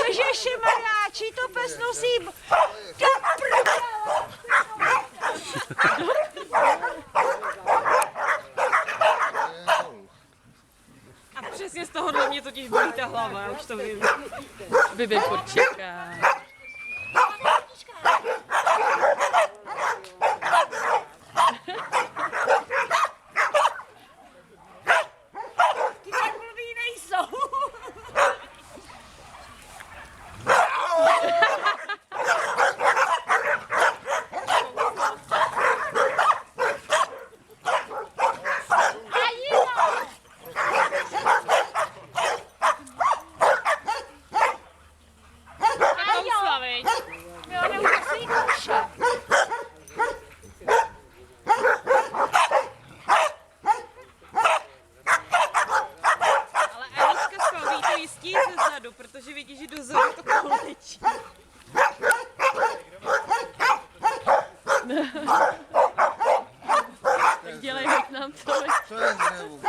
Ježišmarja, čí to pes nosím? Do A přesně z tohohle mě totiž bolí ta hlava, já už to vím. Bibi počeká. Ty takový nejsou. Protože vidí, že dozadu to kolečí. Tak dělej, jak nám to je. Co je znovu?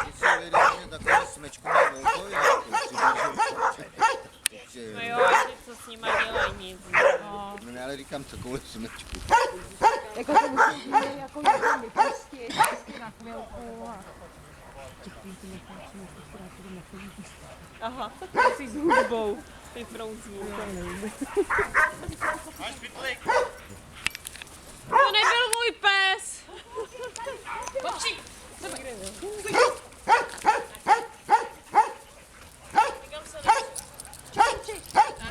Když se vyjde takové smečku na velkou, No jo, a ty co s nima dělají nic. No. No ale říkám takovou smečku. Jako to musíme jako něco vypustit, vždycky na chvilku a... Aha, jsi s hudbou. Ty frouzů. To nebyl můj pes. Popří.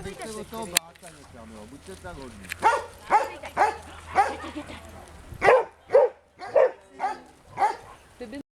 Buďte od toho bláka někam, jo, buďte tak hodní.